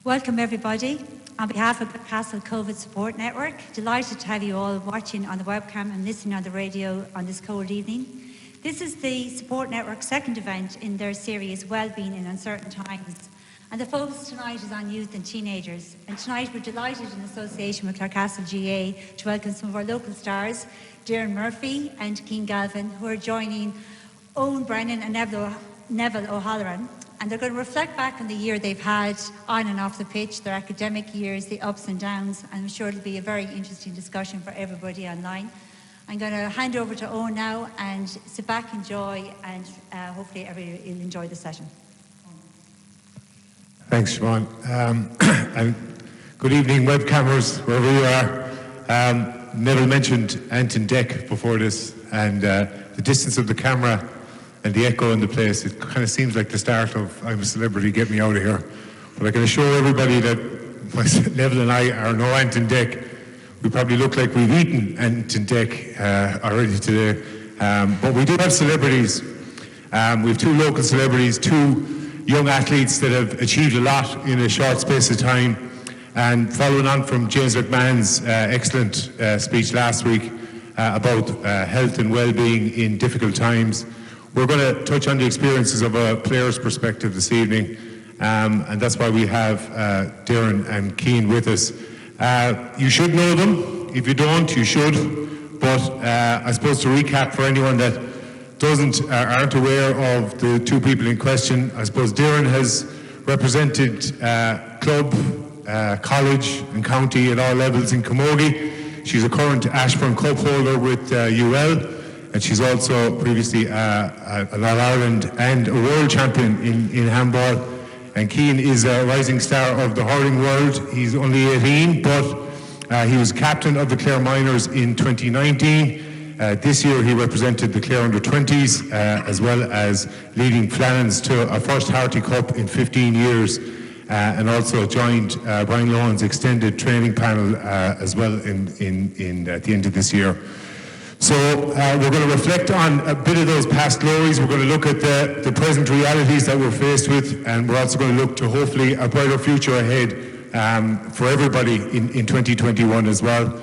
Welcome everybody. On behalf of the Clarecastle Covid Support Network, delighted to have you all watching on the webcam and listening on the radio on this cold evening. This is the Support Network's second event in their series Wellbeing in Uncertain Times. And the focus tonight is on youth and teenagers. And tonight we're delighted in association with Clarecastle GAA to welcome some of our local stars, Doireann Murphy and Cian Galvin, who are joining Eoin Brennan and Neville O'Halloran. And they're going to reflect back on the year they've had on and off the pitch, their academic years, the ups and downs, and I'm sure it'll be a very interesting discussion for everybody online. I'm going to hand over to Eoin now and sit back, enjoy, and hopefully everybody will enjoy the session. Thanks, Siobhan. And good evening, web cameras, wherever you are. Neville mentioned Anton Deck before this, and the distance of the camera and the echo in the place, it kind of seems like the start of I'm a Celebrity, Get Me Out of Here. But I can assure everybody that Neville and I are no Anton Deck. We probably look like we've eaten Anton Deck already today. But we do have celebrities. We have two local celebrities, two young athletes that have achieved a lot in a short space of time. And following on from James McMahon's excellent speech last week about health and well-being in difficult times, we're going to touch on the experiences of a player's perspective this evening, and that's why we have Doireann and Cian with us. You should know them. If you don't, you should. But I suppose to recap for anyone that aren't aware of the two people in question, I suppose Doireann has represented club, college and county at all levels in Camogie. She's a current Ashburn Cup holder with UL. And she's also previously an All-Ireland and a world champion in handball. And Cian is a rising star of the hurling world. He's only 18, but he was captain of the Clare Minors in 2019. This year he represented the Clare Under-20s, as well as leading Flannans to a first Harty Cup in 15 years, and also joined Brian Lohan's extended training panel as well at the end of this year. So we're going to reflect on a bit of those past glories. We're going to look at the present realities that we're faced with, and we're also going to look to hopefully a brighter future ahead for everybody in 2021 as well.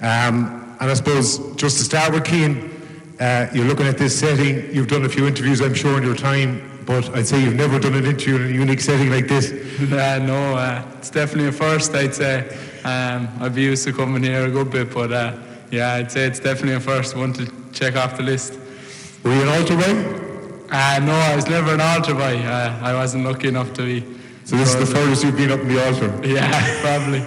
And I suppose just to start with, Cian, you're looking at this setting. You've done a few interviews, I'm sure, in your time, but I'd say you've never done an interview in a unique setting like this. No, it's definitely a first, I'd say. I've been used to coming here a good bit, but yeah, I'd say it's definitely a first one to check off the list. Were you an altar boy? No, I was never an altar boy. I wasn't lucky enough to be. So this is the furthest you've been up in the altar? Yeah, probably.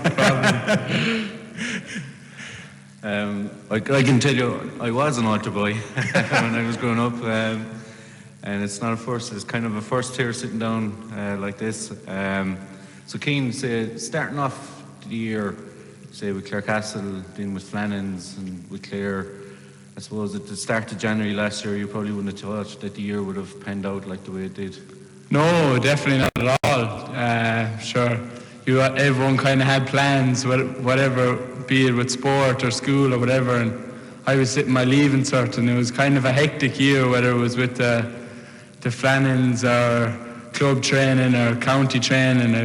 I can tell you, I was an altar boy when I was growing up, and it's not a first. It's kind of a first here sitting down like this. So Cian, starting off the year, say with Clarecastle, then with Flannans and with Clare, I suppose at the start of January last year, you probably wouldn't have thought that the year would have panned out like the way it did. No, definitely not at all. Sure, everyone kind of had plans, whatever, be it with sport or school or whatever, and I was sitting my leaving cert, and it was kind of a hectic year, whether it was with the Flannans or club training or county training.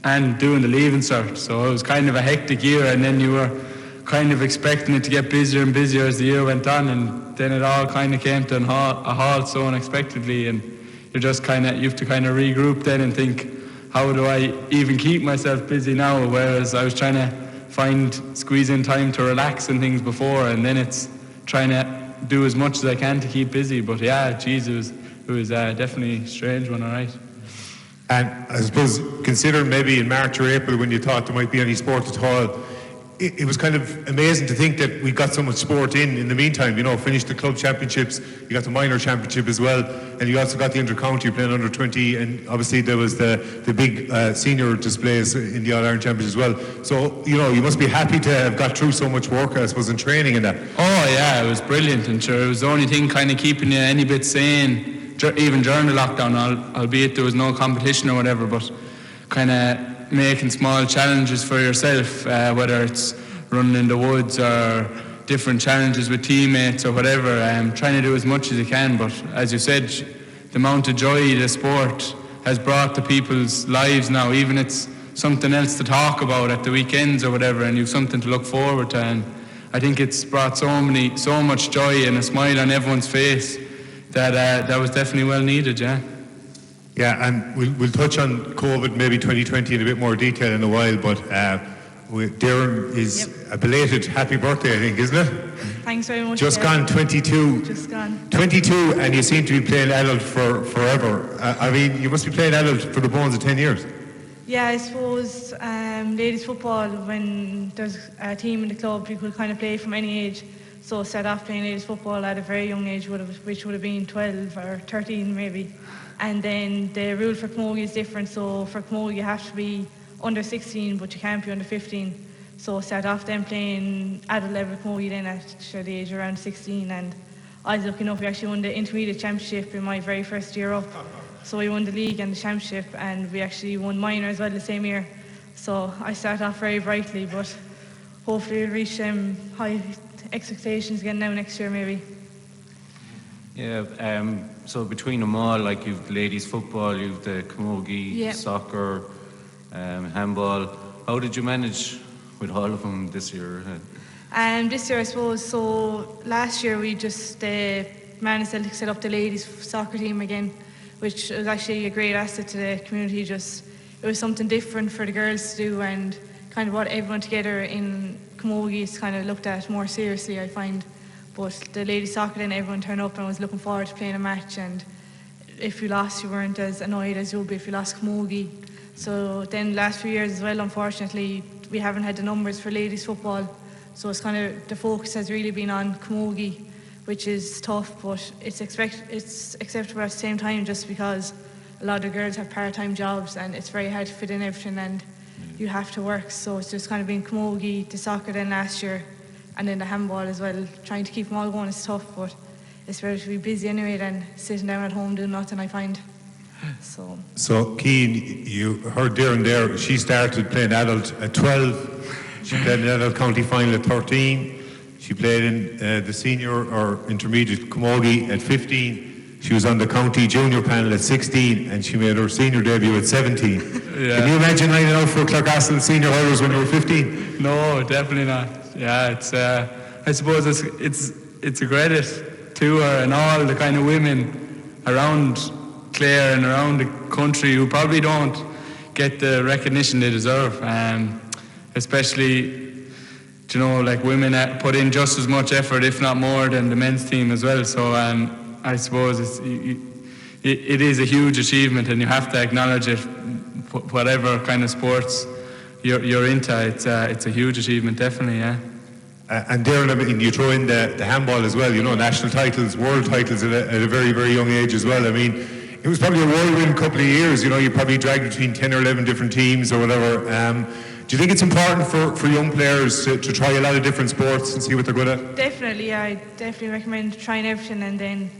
And doing the leaving cert, so it was kind of a hectic year, and then you were kind of expecting it to get busier and busier as the year went on, and then it all kind of came to a halt so unexpectedly, and you have to kind of regroup then and think, how do I even keep myself busy now, whereas I was trying to squeeze in time to relax and things before, and then it's trying to do as much as I can to keep busy. But yeah, geez, it was definitely a strange one, all right. And I suppose, considering maybe in March or April when you thought there might be any sport at all, it was kind of amazing to think that we got so much sport in the meantime. You know, finished the club championships, you got the minor championship as well, and you also got the inter-county playing under 20, and obviously there was the big senior displays in the All-Ireland Championship as well. So, you know, you must be happy to have got through so much work, I suppose, in training and that. Oh yeah, it was brilliant, and sure, it was the only thing kind of keeping you any bit sane, even during the lockdown, albeit there was no competition or whatever, but kind of making small challenges for yourself, whether it's running in the woods or different challenges with teammates or whatever, trying to do as much as you can. But as you said, the amount of joy the sport has brought to people's lives now, even it's something else to talk about at the weekends or whatever, and you've something to look forward to. And I think it's brought so much joy and a smile on everyone's face that was definitely well needed, yeah. Yeah, and we'll touch on COVID, maybe 2020 in a bit more detail in a while, but Doireann is a belated happy birthday, I think, isn't it? Thanks very much. Just gone 22. Just gone. 22, and you seem to be playing adult for forever. I mean, you must be playing adult for the bones of 10 years. Yeah, I suppose ladies football, when there's a team in the club, you could kind of play from any age. So I started off playing ladies football at a very young age, which would have been 12 or 13 maybe. And then the rule for Camogie is different. So for Camogie you have to be under 16, but you can't be under 15. So I started off then playing adult level Camogie then at the age around 16. And I was lucky enough, we actually won the intermediate championship in my very first year up. So we won the league and the championship, and we actually won minor as well the same year. So I started off very brightly, but hopefully we'll reach high expectations again now next year maybe. Yeah, so between them all, like you've ladies football, you've the Camogie, soccer, handball. How did you manage with all of them this year? This year, I suppose, so last year we just managed to set up the ladies soccer team again, which was actually a great asset to the community. It was something different for the girls to do, and kind of brought everyone together in Camogie is kind of looked at more seriously, I find. But the ladies soccer, then everyone turned up and was looking forward to playing a match, and if you lost you weren't as annoyed as you would be if you lost Camogie. So then last few years as well, unfortunately we haven't had the numbers for ladies football, so it's kind of the focus has really been on Camogie, which is tough, but it's acceptable at the same time, just because a lot of girls have part-time jobs and it's very hard to fit in everything and you have to work. So it's just kind of been Camogie, the soccer then last year, and then the handball as well. Trying to keep them all going is tough, but it's better to be busy anyway than sitting down at home doing nothing, I find. So Cian, you heard Doireann there, she started playing adult at 12, she played in adult county final at 13, she played in the senior or intermediate Camogie at 15, she was on the county junior panel at 16, and she made her senior debut at 17. Yeah. Can you imagine lining out for Clarecastle senior hurlers when you were 15? No, definitely not. Yeah, it's I suppose it's a credit to her and all the kind of women around Clare and around the country who probably don't get the recognition they deserve, especially, you know, like women put in just as much effort, if not more, than the men's team as well. So I suppose it is a huge achievement, and you have to acknowledge it. Whatever kind of sports you're into, it's a huge achievement, definitely, yeah. And Doireann, I mean, you throw in the handball as well, you know, national titles, world titles at a very, very young age as well. I mean, it was probably a whirlwind couple of years, you know, you probably dragged between 10 or 11 different teams or whatever. Do you think it's important for young players to try a lot of different sports and see what they're good at? Definitely, yeah, I definitely recommend trying everything, and then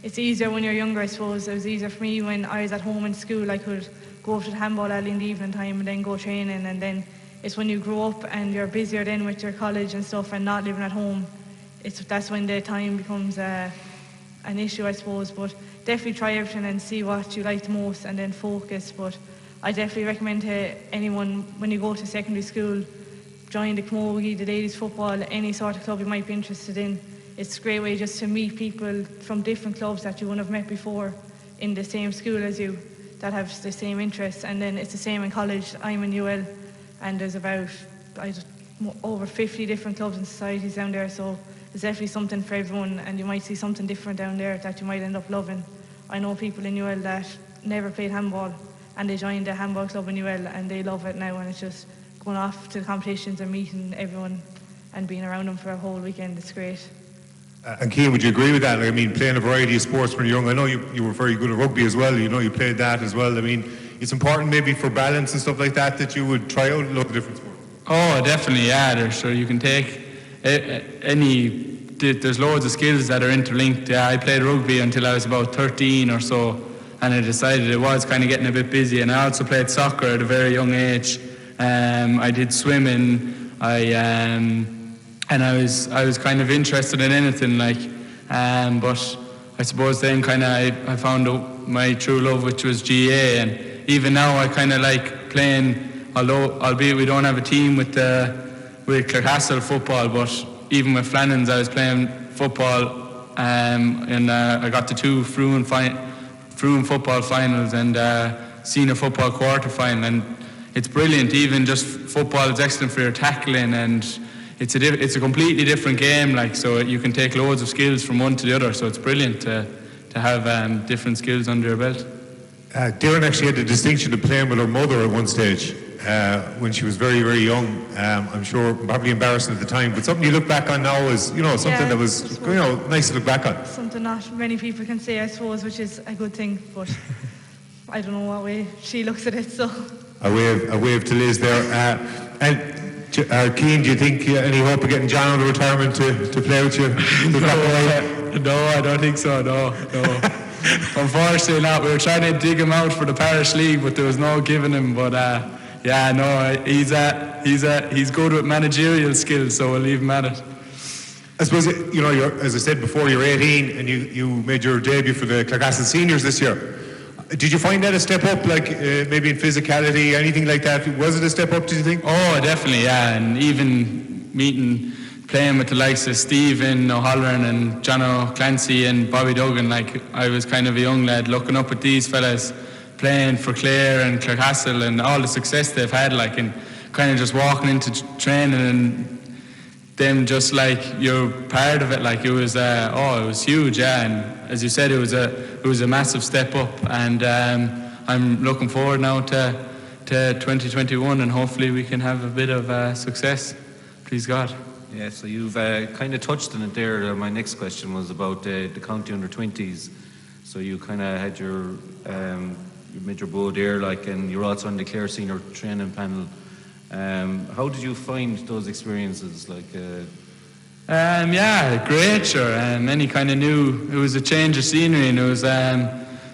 it's easier when you're younger, I suppose. It was easier for me when I was at home in school. I could go up to the handball alley in the evening time and then go training, and then it's when you grow up and you're busier then with your college and stuff and not living at home, that's when the time becomes an issue, I suppose. But definitely try everything and see what you like the most and then focus. But I definitely recommend to anyone, when you go to secondary school, join the Camogie, the ladies football, any sort of club you might be interested in. It's a great way just to meet people from different clubs that you wouldn't have met before in the same school as you, that have the same interests. And then it's the same in college. I'm in UL, and there's about over 50 different clubs and societies down there, so there's definitely something for everyone, and you might see something different down there that you might end up loving. I know people in UL that never played handball, and they joined the handball club in UL and they love it now, and it's just going off to the competitions and meeting everyone and being around them for a whole weekend. It's great. And Cian, would you agree with that? I mean, playing a variety of sports when you're young, I know you were very good at rugby as well, you know, you played that as well. I mean, it's important maybe for balance and stuff like that you would try out a lot of different sports. Oh, definitely, yeah. So you can take there's loads of skills that are interlinked. Yeah, I played rugby until I was about 13 or so, and I decided it was kind of getting a bit busy. And I also played soccer at a very young age. I did swimming. And I was kind of interested in anything, but I suppose then kind of I found my true love, which was GAA, and even now I kind of like playing. albeit we don't have a team with Clarecastle football, but even with Flannans, I was playing football, and I got to 2 Fruin football finals and senior football quarter final, and it's brilliant. Even just football is excellent for your tackling, and it's a completely different game. Like, so you can take loads of skills from one to the other. So it's brilliant to have different skills under your belt. Doireann actually had the distinction of playing with her mother at one stage when she was very, very young. I'm sure probably embarrassing at the time, but something you look back on now is, something that was, nice to look back on. Something not many people can say, I suppose, which is a good thing, but I don't know what way she looks at it, so. A wave to Liz there. And Cian, do you think any hope of getting John out of retirement to play with you? No, I don't think so, no. Unfortunately not. We were trying to dig him out for the parish league, but there was no giving him. But he's good with managerial skills, so we'll leave him at it. I suppose, as I said before, you're 18 and you made your debut for the Clarecastle seniors this year. Did you find that a step up, like maybe in physicality, anything like that? Was it a step up, did you think? Oh, definitely, yeah. And even playing with the likes of Stephen O'Halloran and John O'Clancy and Bobby Duggan, like, I was kind of a young lad looking up at these fellas playing for Clare and Clarecastle and all the success they've had, like, and kind of just walking into training and them just like you're part of it. Like, it was it was huge, yeah. And as you said, it was a massive step up, and I'm looking forward now to 2021, and hopefully we can have a bit of success, please God. Yeah, so you've kind of touched on it there. My next question was about the county under-20s. So you kind of had you made your bow there, like, and you're also on the Clare senior training panel. How did you find those experiences? Like, great, sure. Any kind of new. It was a change of scenery, and it was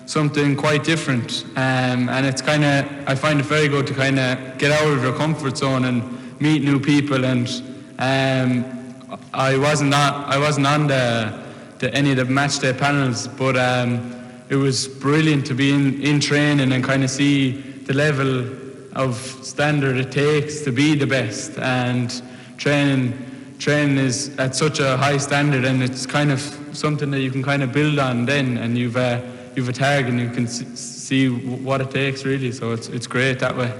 something quite different. And it's kind of, I find it very good to kind of get out of your comfort zone and meet new people. And I wasn't on any of the match day panels, but it was brilliant to be in training and kind of see the level of standard it takes to be the best, and training is at such a high standard, and it's kind of something that you can kind of build on then, and you've a target and you can see what it takes really, so it's great that way.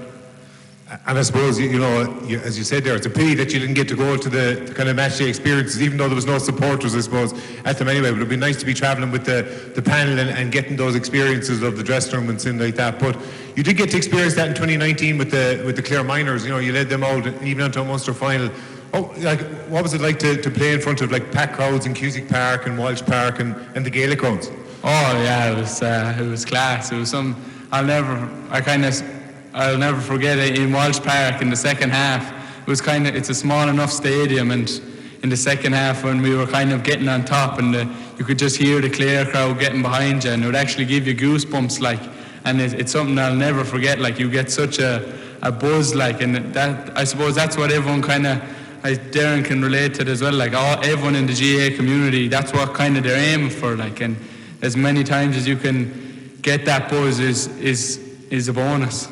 And I suppose, as you said there, it's a pity that you didn't get to go to the kind of match day experiences, even though there was no supporters, I suppose, at them anyway. But it'd be nice to be travelling with the panel and getting those experiences of the dressing room and things like that. But you did get to experience that in 2019 with the Clare Minors. You led them out even onto a Munster final. What was it like to play in front of like packed crowds in Cusick Park and Walsh Park and the Gaelic grounds? Oh yeah, it was class. It was I'll never forget it in Walsh Park in the second half. It's a small enough stadium, and in the second half when we were kind of getting on top, and you could just hear the Clare crowd getting behind you, and it would actually give you goosebumps, like, and it's something I'll never forget. Like, you get such a buzz, like, and that, I suppose that's what everyone kind of, Doireann can relate to it as well, like, everyone in the GAA community, that's what kind of they're aiming for, like, and as many times as you can get that buzz is a bonus.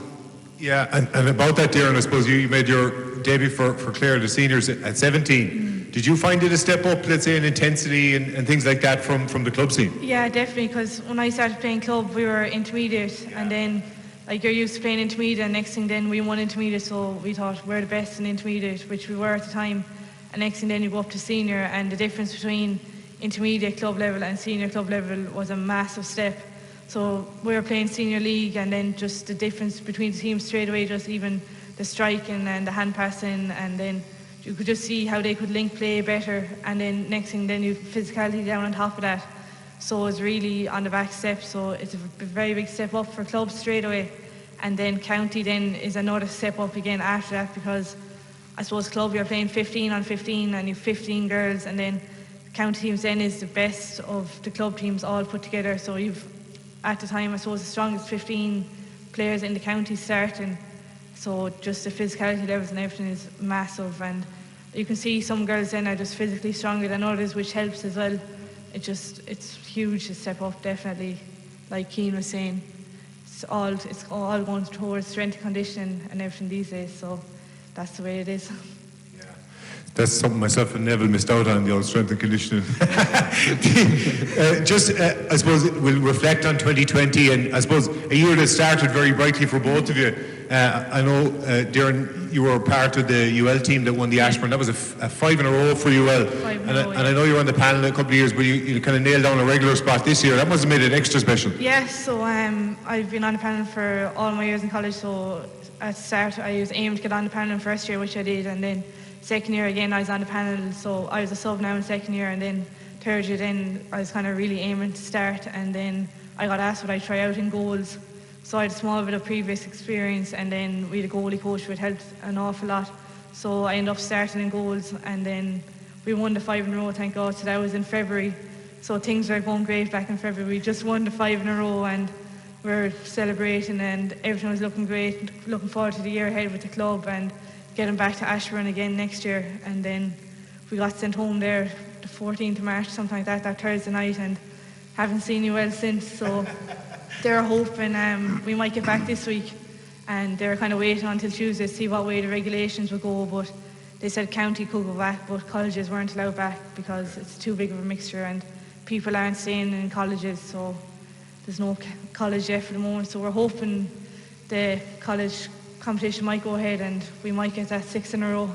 Yeah, and about that, Doireann, I suppose you made your debut for Clare, the seniors, at 17. Did you find it a step up, let's say, in intensity and things like that from the club scene? Yeah, definitely, because when I started playing club, we were intermediate, and then, like, you're used to playing intermediate, and next thing then we won intermediate, so we thought we're the best in intermediate, which we were at the time, and next thing then you go up to senior, and the difference between intermediate club level and senior club level was a massive step. So we were playing senior league, and then just the difference between the teams straight away, just even the striking and the hand passing, and then you could just see how they could link play better, and then next thing then you physicality down on top of that. So it was really on the back step, so it's a very big step up for clubs straight away. And then county then is another step up again after that, because I suppose club you're playing 15 on 15 and you've 15 girls, and then county teams then is the best of the club teams all put together, so you've at the time, I suppose, the strongest 15 players in the county starting. So just the physicality levels and everything is massive. And you can see some girls then are just physically stronger than others, which helps as well. It's huge to step up, definitely, like Cian was saying. it's all going towards strength and conditioning and everything these days. So that's the way it is. That's something myself and Neville missed out on, the old strength and conditioning. I suppose we'll reflect on 2020, and I suppose a year that started very brightly for both of you. I know, Doireann, you were part of the UL team that won the Ashburn. That was a 5 in a row for UL. And I know you were on the panel a couple of years, but you kind of nailed down a regular spot this year. That must have made it extra special. Yes, so I've been on the panel for all my years in college. So at the start, I was aiming to get on the panel in first year, which I did, and then second year again I was on the panel, so I was a sub now in second year, and then third year then I was kind of really aiming to start, and then I got asked would I try out in goals. So I had a small bit of previous experience, and then we had a goalie coach who had helped an awful lot. So I ended up starting in goals, and then we won the 5 in a row, thank God. So that was in February. So things were going great back in February. We just won the 5 in a row, and we're celebrating, and everything was looking great. Looking forward to the year ahead with the club and getting back to Ashburn again next year. And then we got sent home there the 14th of March, something like that Thursday night, and haven't seen you well since. So they're hoping we might get back this week, and they're kind of waiting until Tuesday to see what way the regulations will go. But they said county could go back, but colleges weren't allowed back because it's too big of a mixture and people aren't staying in colleges, so there's no college yet for the moment. So we're hoping the college competition might go ahead and we might get that 6 in a row.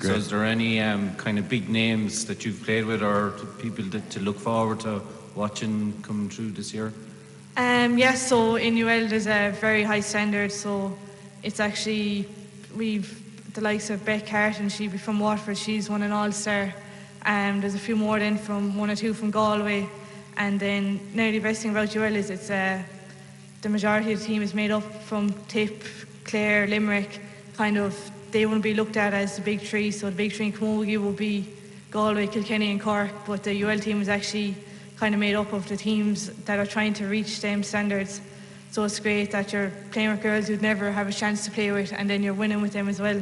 So is there any kind of big names that you've played with, or people to look forward to watching coming through this year? Yes, so in UL there's a very high standard, so it's actually, we've the likes of Beck Carton, she'd be from Waterford, she's won an All-Star. There's a few more then from 1 or 2 from Galway, and then nearly the best thing about UL is it's the majority of the team is made up from Tip, Clare, Limerick. Kind of, they wouldn't be looked at as the big three, so the big three in Camogie will be Galway, Kilkenny and Cork, but the UL team is actually kind of made up of the teams that are trying to reach them standards. So it's great that you're playing with girls you'd never have a chance to play with, and then you're winning with them as well,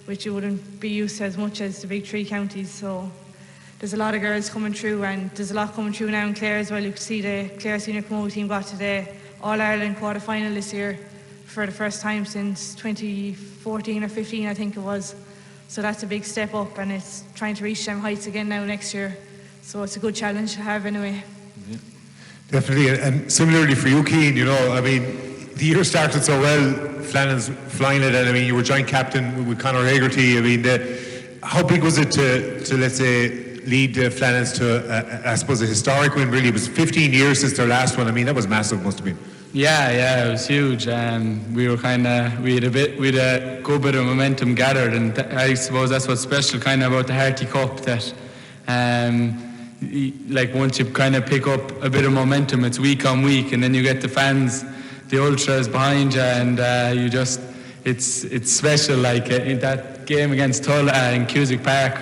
which you wouldn't be used to as much as the big 3 counties. So there's a lot of girls coming through, and there's a lot coming through now in Clare as well. You can see the Clare senior Camogie team got to the All-Ireland quarter-final this year for the first time since 2014 or 15, I think it was. So that's a big step up, and it's trying to reach them heights again now next year. So it's a good challenge to have anyway. Yeah. Definitely, and similarly for you, Cian, you know, I mean, the year started so well, Flannan's flying it, and I mean, you were joint captain with Conor Hegarty. I mean, how big was it to let's say, lead Flannan's to, I suppose, a historic win, really? It was 15 years since their last one. I mean, that was massive, must have been. Yeah, it was huge. We were we had a good bit of momentum gathered, and I suppose that's what's special kind of about the Harty Cup, that like once you kind of pick up a bit of momentum, it's week on week, and then you get the fans, the ultras behind you, and you just, it's special. Like in that game against Tulla in Cusack Park,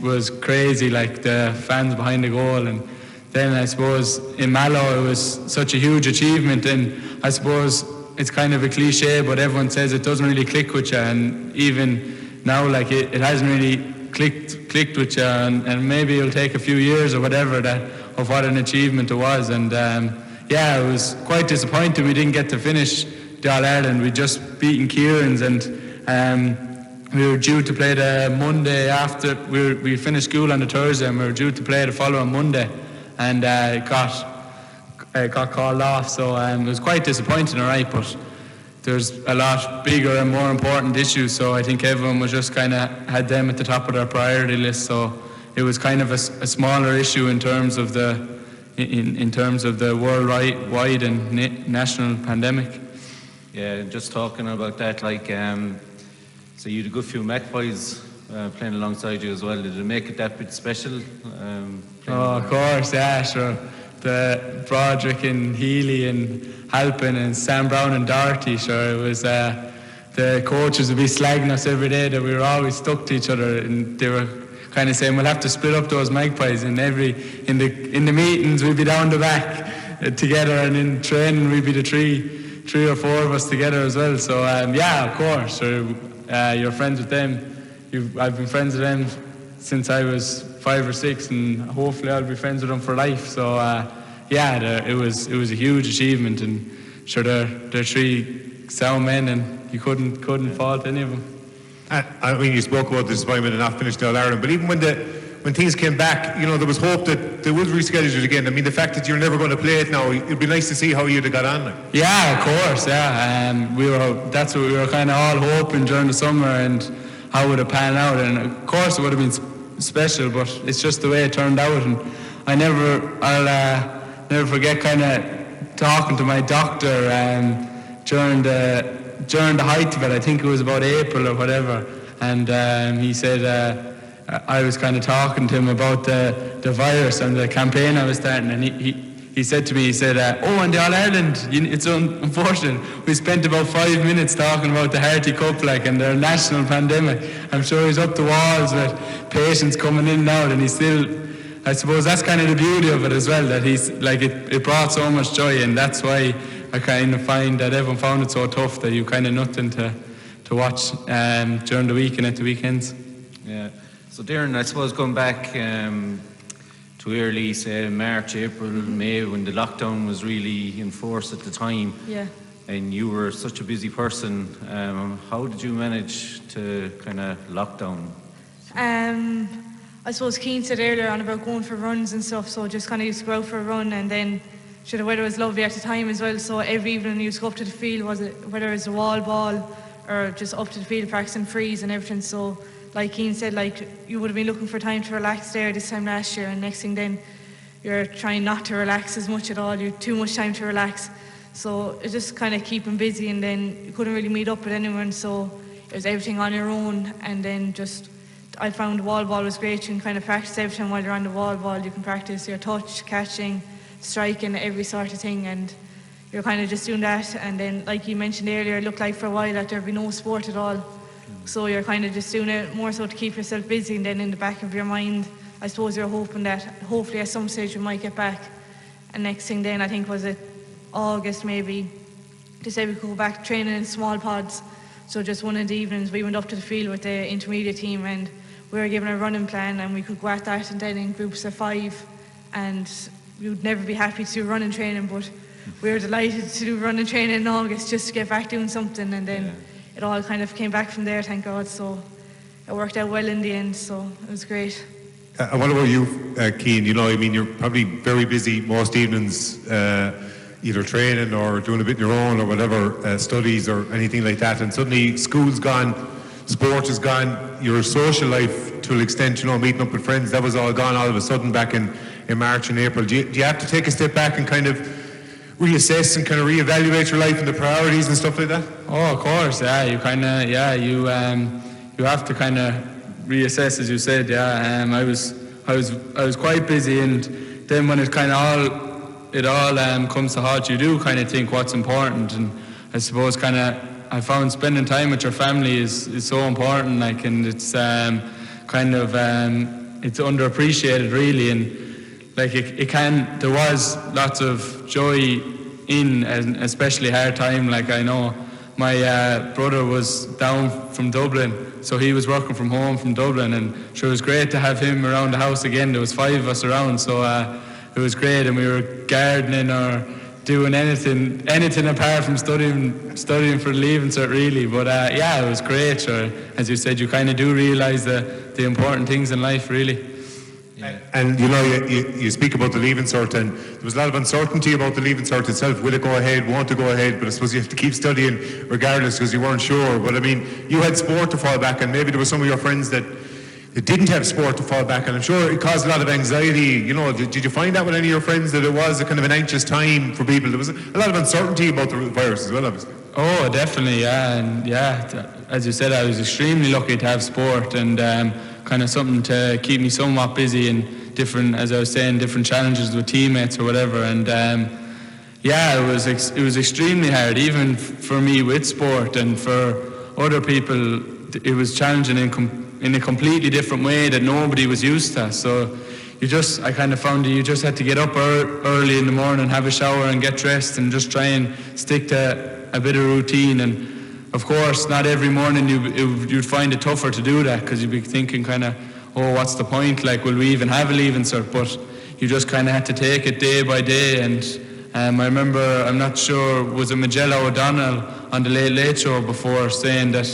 was crazy, like the fans behind the goal. And then I suppose in Mallow it was such a huge achievement, and I suppose it's kind of a cliche, but everyone says it doesn't really click with you, and even now, like it hasn't really clicked with you, and maybe it'll take a few years or whatever of what an achievement it was. And it was quite disappointing we didn't get to finish the All-Ireland. We just beaten Kieran's, and we were due to play the Monday after. We finished school on the Thursday, and we were due to play the following Monday, and it got called off. So it was quite disappointing, all right, but there's a lot bigger and more important issues, so I think everyone was just kind of had them at the top of their priority list. So it was kind of a smaller issue in terms of the worldwide and national pandemic. Yeah, just talking about that, like so you had a good few Magpies playing alongside you as well. Did it make it that bit special? Of course, yeah, sure. The Broderick and Healy and Halpin and Sam Brown and Doherty, sure, it was the coaches would be slagging us every day that we were always stuck to each other, and they were kind of saying we'll have to split up those Magpies, and in the meetings we'd be down the back together, and in training we'd be the three or four of us together as well. So of course, you're friends with them. I've been friends with them since I was 5 or 6, and hopefully I'll be friends with them for life. So it was a huge achievement, and sure they're three sound men, and you couldn't fault any of them. I mean, you spoke about the disappointment of not finishing All-Ireland, but even when things came back, you know, there was hope that they would reschedule it again. I mean, the fact that you're never going to play it now, it'd be nice to see how you'd have got on. Like. Yeah, of course, yeah. That's what we were kind of all hoping during the summer, and how it would have panned out. And of course, it would have been special, but it's just the way it turned out. And I'll never forget kind of talking to my doctor during the height of it. I think it was about April or whatever, and he said I was kind of talking to him about the virus and the campaign I was starting, and he said to me, he said, in the All-Ireland, it's unfortunate, we spent about 5 minutes talking about the Harty Cup, like, and their national pandemic. I'm sure he's up the walls with patients coming in and out, and he's still, I suppose that's kind of the beauty of it as well, that he's like, it brought so much joy, and that's why I kind of find that everyone found it so tough that you kind of nothing to watch during the week and at the weekends. Yeah. So Doireann, I suppose going back to early, say March, April, May, when the lockdown was really in force at the time, Yeah. and you were such a busy person, how did you manage to kind of lock down? I suppose Cian said earlier on about going for runs and stuff, so just kind of used to go out for a run, and then the weather was lovely at the time as well, so every evening you used to go up to the field, whether it was a wall ball or just up to the field practicing freeze and everything. So like Cian said, like, you would have been looking for time to relax there this time last year, and next thing then you're trying not to relax as much at all. You have too much time to relax, so it's just kind of keeping busy, and then you couldn't really meet up with anyone, so it was everything on your own. And then just I found wall ball was great. You can kind of practice everything while you're on the wall ball. You can practice your touch, catching, striking, every sort of thing, and you're kind of just doing that. And then, like you mentioned earlier, it looked like for a while that there'd be no sport at all. So you're kind of just doing it more so to keep yourself busy, and then in the back of your mind, I suppose you're hoping that hopefully at some stage you might get back. And next thing then, I think was it August maybe, they said we could go back training in small pods. So just one of the evenings we went up to the field with the intermediate team, and we were given a running plan, and we could go at that and then in groups of 5, and we would never be happy to do running training, but we were delighted to do running training in August just to get back doing something. And then it all kind of came back from there, thank God. So it worked out well in the end, so it was great. And what about you, Cian? You know, I mean, you're probably very busy most evenings, either training or doing a bit on your own or whatever, studies or anything like that, and suddenly school's gone, sport is gone, your social life to an extent, you know, meeting up with friends, that was all gone all of a sudden back in March and April. Do you have to take a step back and kind of reassess and kind of reevaluate your life and the priorities and stuff like that? Oh, of course, yeah. You kind of, you have to kind of reassess, as you said. Yeah, I was quite busy, and then when it kind of all comes to heart, you do kind of think what's important. And I suppose kind of I found spending time with your family is so important. Like, and it's kind of it's underappreciated really, and like there was lots of joy in an especially hard time. Like, I know my brother was down from Dublin, so he was working from home from Dublin, and sure, it was great to have him around the house again. There was 5 of us around, so it was great, and we were gardening or doing anything apart from studying for the Leaving Cert really. But it was great. Sure, as you said, you kind of do realise the important things in life really. Yeah. And you know, you speak about the Leaving Cert, and there was a lot of uncertainty about the Leaving Cert itself. Will it go ahead? Won't it go ahead? But I suppose you have to keep studying regardless because you weren't sure. But I mean, you had sport to fall back on. Maybe there were some of your friends that didn't have sport to fall back on. I'm sure it caused a lot of anxiety. You know, did you find out with any of your friends that it was a kind of an anxious time for people? There was a lot of uncertainty about the virus as well, obviously. Oh, definitely, yeah. And as you said, I was extremely lucky to have sport and kind of something to keep me somewhat busy and different, as I was saying, different challenges with teammates or whatever. And it was extremely hard, even for me with sport, and for other people, it was challenging in a completely different way that nobody was used to. So I kind of found that you just had to get up early in the morning, have a shower and get dressed and just try and stick to a bit of routine. And of course, not every morning you'd find it tougher to do that because you'd be thinking kind of, oh, what's the point? Like, will we even have a Leaving Cert? But you just kind of had to take it day by day. And I remember, I'm not sure, was it Magella O'Donnell on the Late Late Show before saying that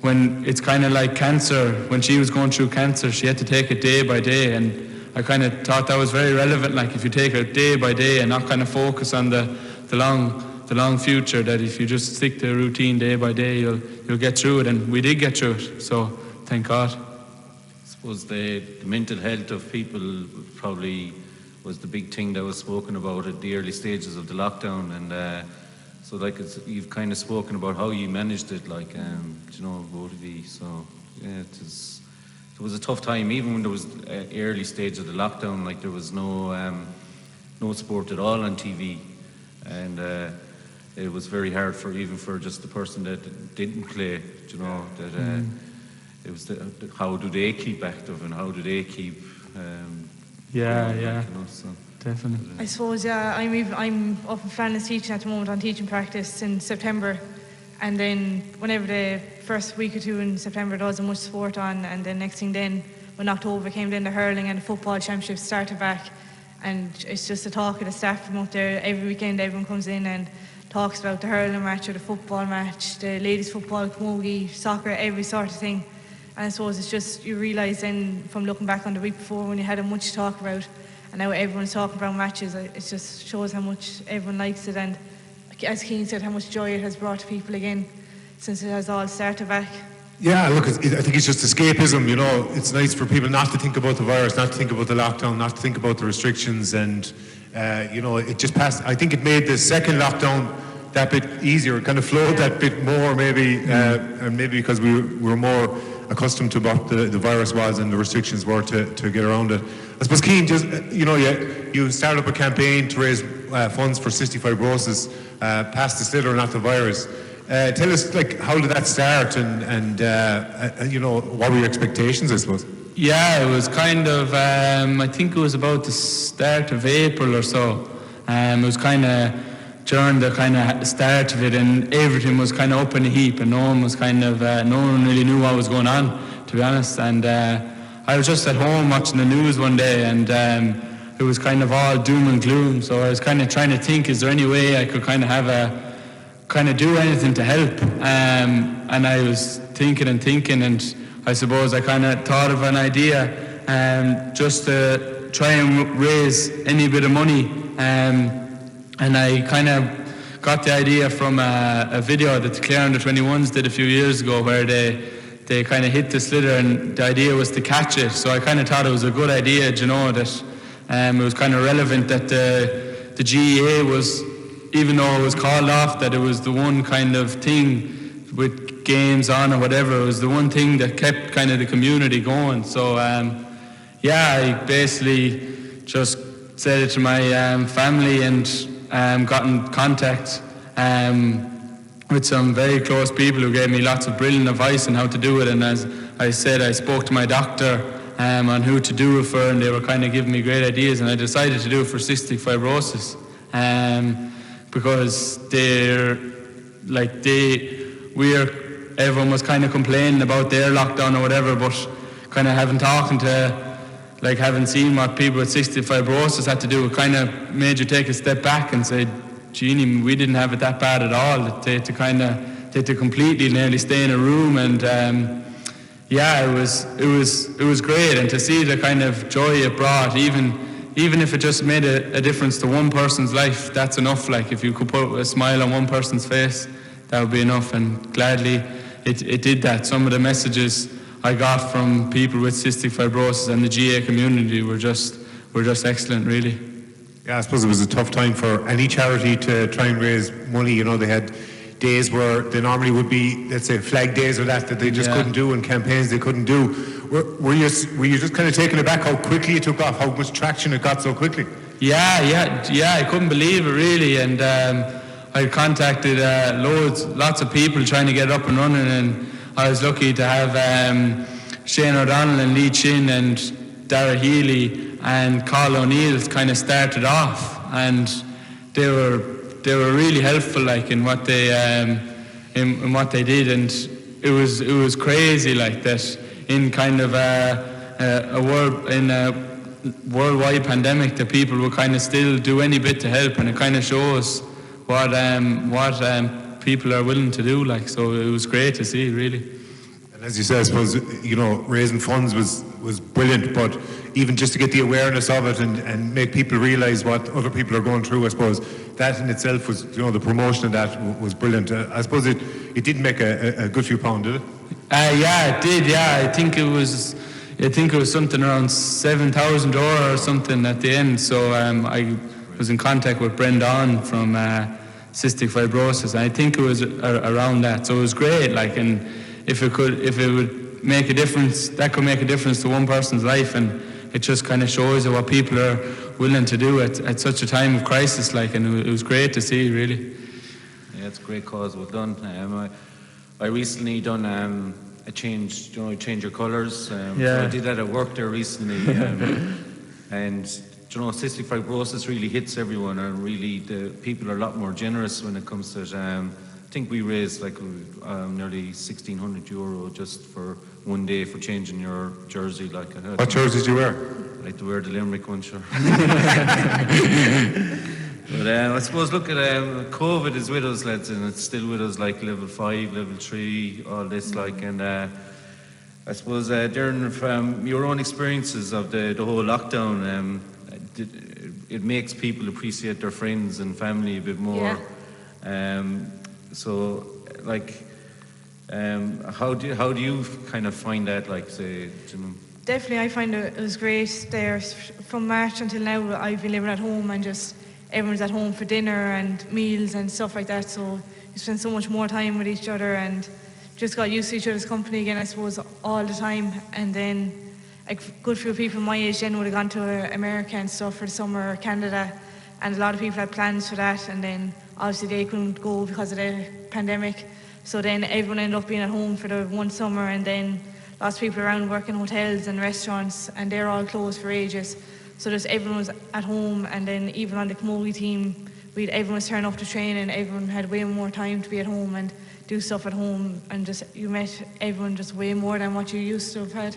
when it's kind of like cancer, when she was going through cancer, she had to take it day by day. And I kind of thought that was very relevant, like if you take it day by day and not kind of focus on the long future, that if you just stick to a routine day by day, you'll get through it. And we did get through it, so thank God. I suppose the mental health of people probably was the big thing that was spoken about at the early stages of the lockdown. And so like you've kind of spoken about how you managed it, like, both of you. So yeah, it was a tough time, even when there was early stage of the lockdown, like there was no sport at all on TV. And it was very hard for just the person that didn't play, it was how do they keep active and how do they keep definitely. I suppose, yeah, I'm up in Flanders teaching at the moment on teaching practice in September, and then whenever the first week or two in September there wasn't much sport on, and then next thing then when October came, then the hurling and the football championships started back, and it's just a talk of the staff from up there. Every weekend everyone comes in and talks about the hurling match or the football match, the ladies football, camogie, soccer, every sort of thing. And I suppose it's just, you realise then from looking back on the week before when you had much to talk about, and now everyone's talking about matches, it just shows how much everyone likes it, and as Cian said, how much joy it has brought to people again since it has all started back. Yeah, look, I think it's just escapism, It's nice for people not to think about the virus, not to think about the lockdown, not to think about the restrictions, and, it just passed. I think it made the second lockdown that bit easier, it kind of flowed that bit more, maybe, and maybe because we were more accustomed to what the virus was and the restrictions were to get around it. I suppose, Cian, just, you started up a campaign to raise funds for cystic fibrosis, past the slither, not the virus. Tell us, how did that start, and what were your expectations, I suppose? Yeah, it was kind of, I think it was about the start of April or so. It was kind of during the kind of start of it, and everything was kind of up in a heap, and no one really knew what was going on, to be honest. And I was just at home watching the news one day, and it was kind of all doom and gloom. So I was kind of trying to think, is there any way I could kind of do anything to help? And I was thinking, and I suppose I kind of thought of an idea just to try and raise any bit of money. And I kind of got the idea from a video that the Clare Under-21s did a few years ago, where they kind of hit the slither, and the idea was to catch it. So I kind of thought it was a good idea, that it was kind of relevant that the GAA was, even though it was called off, that it was the one kind of thing with games on or whatever, it was the one thing that kept kind of the community going. So I basically just said it to my family, and got in contact with some very close people who gave me lots of brilliant advice on how to do it. And as I said, I spoke to my doctor on who to do it for, and they were kind of giving me great ideas, and I decided to do it for cystic fibrosis, because everyone was kind of complaining about their lockdown or whatever, but kind of having seen what people with cystic fibrosis had to do, it kind of made you take a step back and say, Jeannie, we didn't have it that bad at all. They had to completely nearly stay in a room, and it was great, and to see the kind of joy it brought, even if it just made a difference to one person's life, that's enough. Like, if you could put a smile on one person's face, that would be enough, and gladly it did that. Some of the messages I got from people with cystic fibrosis and the GAA community were just excellent, really. Yeah, I suppose it was a tough time for any charity to try and raise money. They had days where they normally would be, let's say, flag days or that they just couldn't do, and campaigns they couldn't do. Were you just kind of taken aback how quickly it took off, how much traction it got so quickly? Yeah, I couldn't believe it, really, and I contacted lots of people trying to get it up and running, and I was lucky to have Shane O'Donnell and Lee Chin and Dara Healy and Carl O'Neill kind of started off, and they were really helpful, in what they did, and it was crazy, that in kind of a world, in worldwide pandemic that people would kind of still do any bit to help, and it kind of shows what people are willing to do. Like, so it was great to see, really. And as you said, I suppose, raising funds was brilliant, but even just to get the awareness of it and make people realise what other people are going through, I suppose that in itself was, the promotion of that was brilliant. I suppose it did make a good few pounds, did it? Yeah, it did. Yeah, I think it was something around 7,000 euro or something at the end. So I was in contact with Brendan from cystic fibrosis, and I think it was around that. So it was great. Like, and if it would make a difference, that could make a difference to one person's life, and it just kind of shows you what people are willing to do at such a time of crisis. Like, and it was great to see, really. Yeah, it's a great cause. Well done. I recently done a change, change your colours. So I did that at work there recently, and cystic fibrosis really hits everyone, and really the people are a lot more generous when it comes to it. I think we raised like nearly €1,600 just for one day for changing your jersey. Like, what jersey did you wear? I like to wear the Limerick one, sure. But I suppose, look at COVID is with us, lads, and it's still with us, like level 5, level 3, all this, like, and I suppose, Doireann, from your own experiences of the whole lockdown, it makes people appreciate their friends and family a bit more. Yeah. So, like, how do you kind of find that, like, say, Definitely, I find it was great there. From March until now, I've been living at home, and just everyone's at home for dinner and meals and stuff like that, so you spend so much more time with each other and just got used to each other's company again, I suppose, all the time. And then a good few people my age then would have gone to America and stuff for the summer, or Canada, and a lot of people had plans for that, and then obviously they couldn't go because of the pandemic, so then everyone ended up being at home for the one summer, and then lots of people around work in hotels and restaurants, and they're all closed for ages. So just everyone was at home, and then even on the camogie team, everyone was turning up to train, and everyone had way more time to be at home and do stuff at home, and just you met everyone just way more than what you used to have had.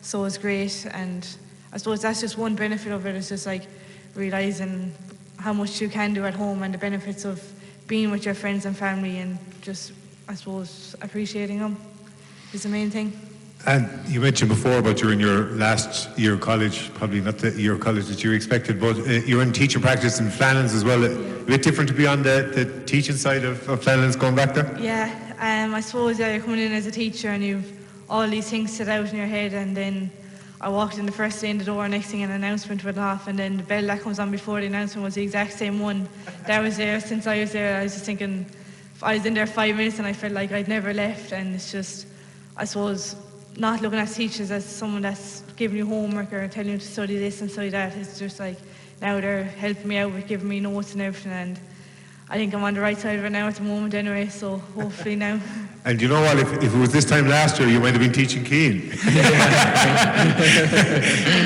So it was great, and I suppose that's just one benefit of it. It's just like realising how much you can do at home and the benefits of being with your friends and family, and just, I suppose, appreciating them is the main thing. And you mentioned before about you're in your last year of college, probably not the year of college that you expected, but you're in teaching practice in Flannels as well. A bit different to be on the teaching side of Flannels going back there? Yeah, I suppose you're coming in as a teacher and you've all these things set out in your head, and then I walked in the first day in the door, next thing an announcement went off, and then the bell that comes on before the announcement was the exact same one that was there since I was there. I was just thinking, I was in there 5 minutes and I felt like I'd never left, and it's just, I suppose, not looking at teachers as someone that's giving you homework or telling you to study this and study that. It's just like, now they're helping me out with giving me notes and everything, and I think I'm on the right side of it now at the moment anyway, so hopefully now. And you know what, if it was this time last year, you might have been teaching Cian.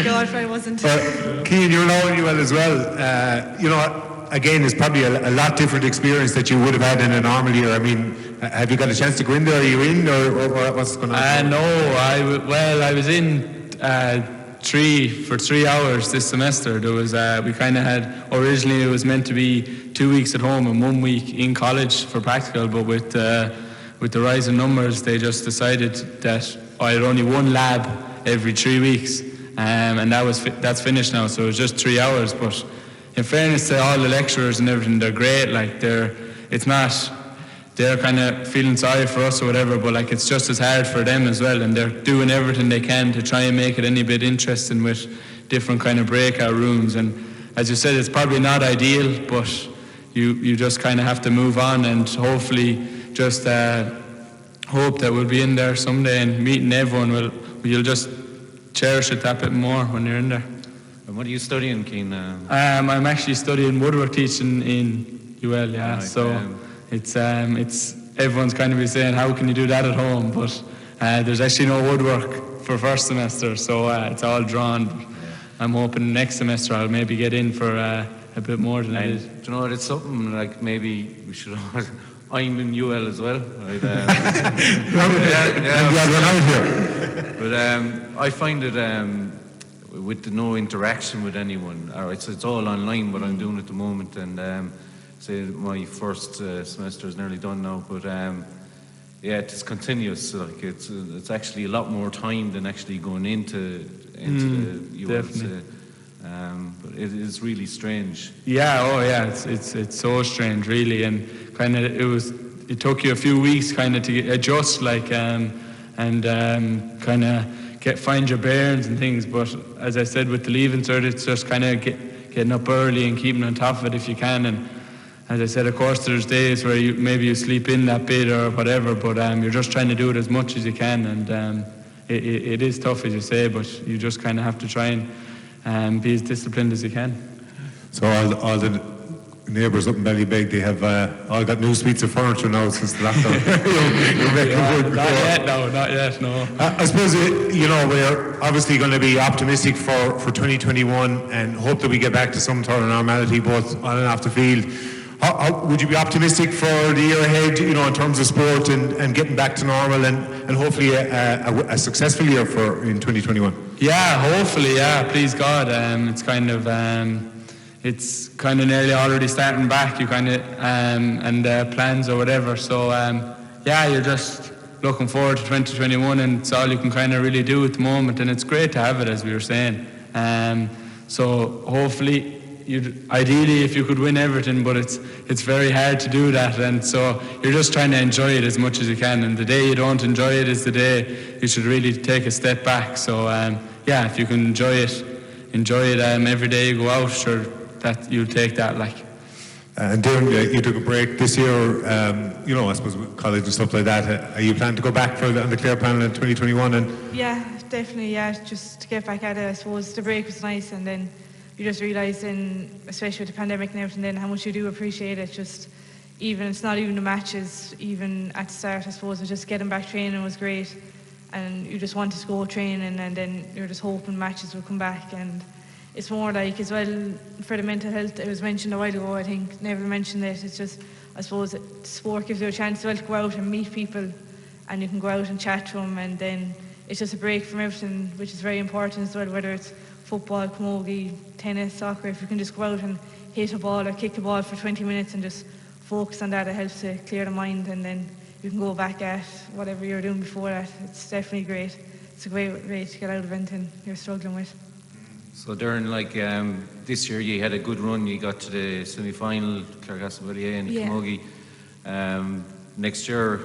God, I wasn't. Cian, you're now in UL as well. Again, it's probably a lot different experience that you would have had in a normal year. I mean, have you got a chance to go in there? Are you in, or what's going on? No, I was in for 3 hours this semester. There was we kind of had, originally it was meant to be 2 weeks at home and 1 week in college for practical, but with the rise in numbers, they just decided that I had only one lab every 3 weeks, and that's finished now. So it was just 3 hours, but in fairness to all the lecturers and everything, they're great. Like, they're kind of feeling sorry for us or whatever, but like, it's just as hard for them as well, and they're doing everything they can to try and make it any bit interesting with different kind of breakout rooms. And as you said, it's probably not ideal, but you just kind of have to move on, and hopefully just hope that we'll be in there someday and meeting everyone. You'll just cherish it that bit more when you're in there. And what are you studying, Cian? I'm actually studying woodwork teaching in UL, yeah. Right, so it's everyone's kind of be saying, how can you do that at home? But there's actually no woodwork for first semester, so it's all drawn. Yeah. I'm hoping next semester I'll maybe get in for a bit more than I did. Do you know what? It's something like maybe we should. I'm in UL as well. Right? But I find it with no interaction with anyone. It's all online what I'm doing at the moment, and say my first semester is nearly done now, but yeah, it's continuous. Like it's actually a lot more time than actually going into the definitely. but it is really strange. Yeah, oh yeah, it's so strange, really, and kind of it took you a few weeks kind of to adjust, like, and kind of find your bearings and things. But as I said, with the leaving cert, it's just kind of getting up early and keeping on top of it if you can. And as I said, of course, there's days where maybe you sleep in that bit or whatever, but you're just trying to do it as much as you can. And it is tough, as you say, but you just kind of have to try and be as disciplined as you can. So all the neighbours up in Ballybeg, they have all got new suites of furniture now since the lockdown. Not yet, no. I suppose, we're obviously going to be optimistic for 2021 and hope that we get back to some sort of normality both on and off the field. How would you be optimistic for the year ahead, in terms of sport and getting back to normal and hopefully a successful year in 2021? Yeah, hopefully, yeah, please God. It's kind of nearly already starting back, you kind of, and plans or whatever. So, yeah, you're just looking forward to 2021, and it's all you can kind of really do at the moment. And it's great to have it, as we were saying. So hopefully, ideally, if you could win everything, but it's very hard to do that. And so you're just trying to enjoy it as much as you can. And the day you don't enjoy it is the day you should really take a step back. So, yeah, if you can enjoy it every day you go out, sure, that you'll take that, like. And Doireann, you took a break this year, I suppose with college and stuff like that. Are you planning to go back on the Clare panel in 2021? Yeah, definitely, yeah, just to get back at it. I suppose the break was nice, and then you just realise, especially with the pandemic and everything, then how much you do appreciate it. Just even, it's not even the matches, even at the start, I suppose, it just getting back training was great, and you just wanted to go training, and then you're just hoping matches would come back. And it's more like, as well, for the mental health, it was mentioned a while ago, I think, never mentioned it. It's just, I suppose, sport gives you a chance to go out and meet people, and you can go out and chat to them, and then it's just a break from everything, which is very important as well, whether it's football, camogie, tennis, soccer. If you can just go out and hit a ball or kick a ball for 20 minutes and just focus on that, it helps to clear the mind, and then you can go back at whatever you were doing before that. It's definitely great. It's a great way to get out of anything you're struggling with. So Doireann, this year you had a good run. You got to the semi-final, Clarecastle GAA and camogie. Next year,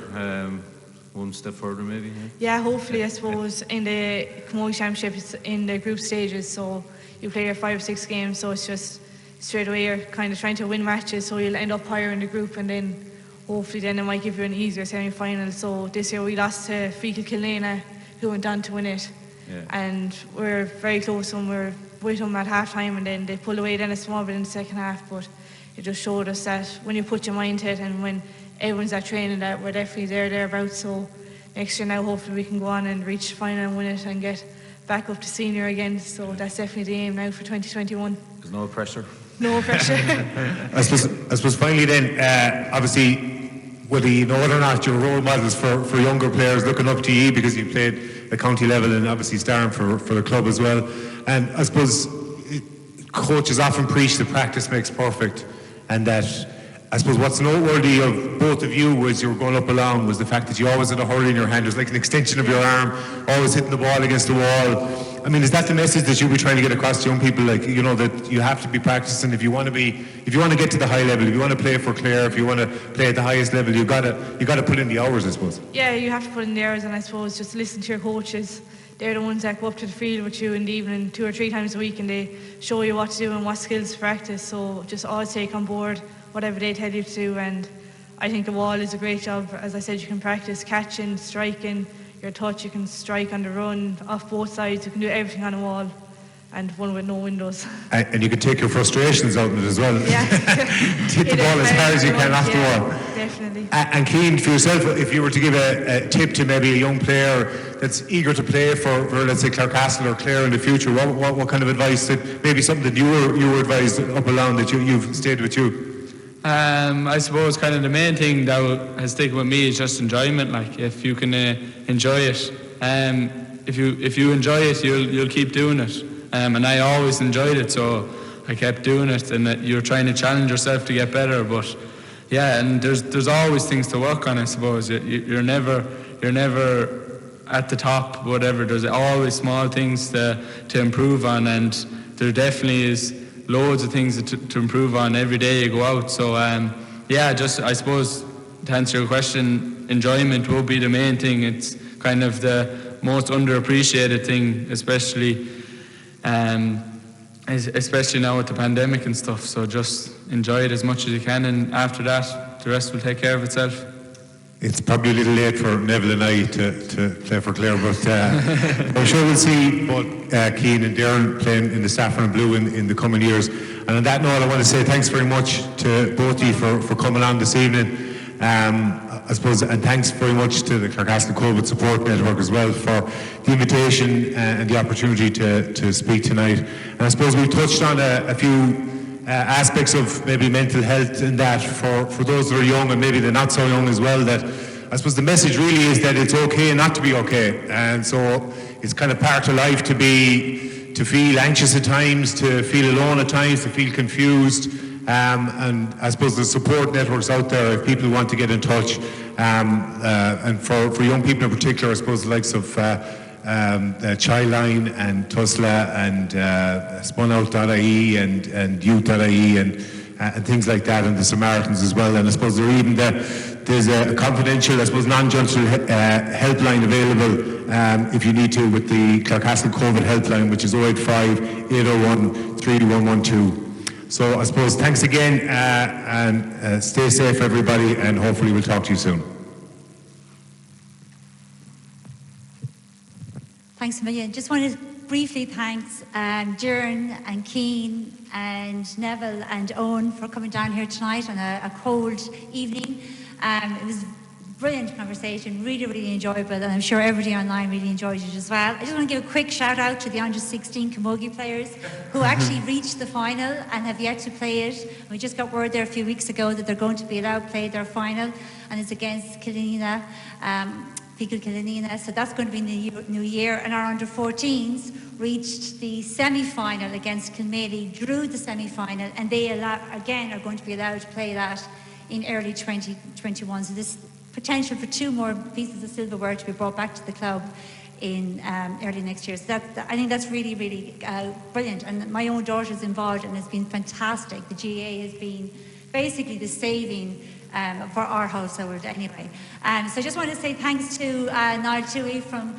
one step further maybe? Yeah, hopefully, I suppose, in the camogie championship, it's in the group stages, so you play your 5 or 6 games, so it's just straight away you're kind of trying to win matches, so you'll end up higher in the group, and then hopefully then it might give you an easier semi-final. So this year we lost to Fecal Kilnana, who went on to win it. Yeah. And we're very close, and we're with them at half time, and then they pulled away then a small bit in the second half. But it just showed us that when you put your mind to it, and when everyone's at training, that we're definitely thereabouts. So next year now, hopefully we can go on and reach the final and win it and get back up to senior again. So that's definitely the aim now for 2021. There's no pressure. No pressure. I suppose finally then, obviously, whether you know it or not, you're role models for younger players looking up to you, because you played at county level and obviously starring for the club as well. And I suppose coaches often preach that practice makes perfect, and that I suppose what's noteworthy of both of you as you were going up along was the fact that you always had a hurley in your hand. It was like an extension of your arm, always hitting the ball against the wall. I mean, is that the message that you'll be trying to get across to young people? Like, that you have to be practicing if you want to get to the high level, if you want to play for Clare, if you want to play at the highest level, you got to put in the hours, I suppose. Yeah, you have to put in the hours, and I suppose just listen to your coaches. They're the ones that go up to the field with you in the evening 2 or 3 times a week, and they show you what to do and what skills to practice. So just always take on board whatever they tell you to do. And I think the wall is a great job. As I said, you can practice catching, striking, your touch. You can strike on the run, off both sides. You can do everything on a wall, and one with no windows. And you can take your frustrations out of it as well. Yeah. Hit the ball as hard as you can off the wall. Definitely. And Cian, for yourself, if you were to give a tip to maybe a young player that's eager to play for let's say Clarecastle or Clare in the future, what kind of advice, that maybe something that you were advised up along that you've stayed with you? I suppose kind of the main thing that has taken with me is just enjoyment. Like, if you can enjoy it, if you enjoy it, you'll keep doing it. and I always enjoyed it, so I kept doing it. And you're trying to challenge yourself to get better, but yeah, and there's always things to work on, I suppose. You're never at the top, whatever. There's always small things to improve on, and there definitely is loads of things to improve on every day you go out. So yeah, just I suppose to answer your question, enjoyment will be the main thing. It's kind of the most underappreciated thing, especially now with the pandemic and stuff. So just enjoy it as much as you can, and after that, the rest will take care of itself. It's probably a little late for Neville and I to play for Clare, but I'm sure we'll see both Cian and Doireann playing in the saffron and blue in the coming years. And on that note, I want to say thanks very much to both of you for coming on this evening. I suppose, and thanks very much to the Clarecastle Covid Support Network as well for the invitation and the opportunity to speak tonight. And I suppose we touched on a few aspects of maybe mental health and that for those that are young and maybe they're not so young as well, that I suppose the message really is that it's okay not to be okay. And so it's kind of part of life to feel anxious at times, to feel alone at times, to feel confused. And I suppose the support networks out there, if people want to get in touch, and for young people in particular, I suppose the likes of Childline and Tusla and spunout.ie and youth.ie and things like that, and the Samaritans as well. And I suppose there's a confidential, I suppose, non-judicial helpline available if you need to, with the Clarecastle COVID helpline, which is 085 801 3112. So I suppose thanks again, and stay safe everybody, and hopefully we'll talk to you soon. Thanks a million. Just want to briefly thank Doireann and Cian and Neville and Eoin for coming down here tonight on a cold evening. It was a brilliant conversation, really, really enjoyable, and I'm sure everybody online really enjoyed it as well. I just want to give a quick shout out to the under 16 camogie players who actually reached the final and have yet to play it. We just got word there a few weeks ago that they're going to be allowed to play their final, and it's against Killanena. So that's going to be in the new year. And our under 14s reached the semi-final against Kilmaley, drew the semi-final, and they again are going to be allowed to play that in early 2021. So this potential for 2 more pieces of silverware to be brought back to the club in early next year. So I think that's really, really brilliant. And my own daughter's involved, and it's been fantastic. The GAA has been basically the saving for our household anyway. So I just want to say thanks to Niall Toohey from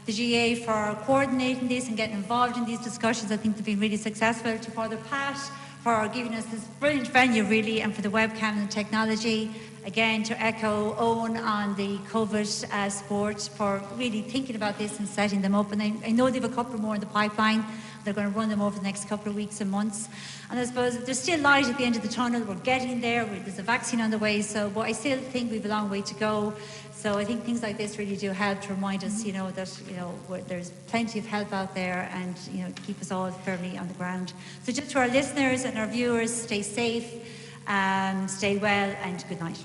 the GAA for coordinating this and getting involved in these discussions. I think they've been really successful. To Father Pat for giving us this brilliant venue really, and for the webcam and the technology. Again, to echo Eoin on the COVID support for really thinking about this and setting them up. And I know they have a couple more in the pipeline. They're going to run them over the next couple of weeks and months. And I suppose there's still light at the end of the tunnel. We're getting there. There's a vaccine on the way. But I still think we have a long way to go. So I think things like this really do help to remind us, that, there's plenty of help out there, and, to keep us all firmly on the ground. So just to our listeners and our viewers, stay safe, stay well, and good night.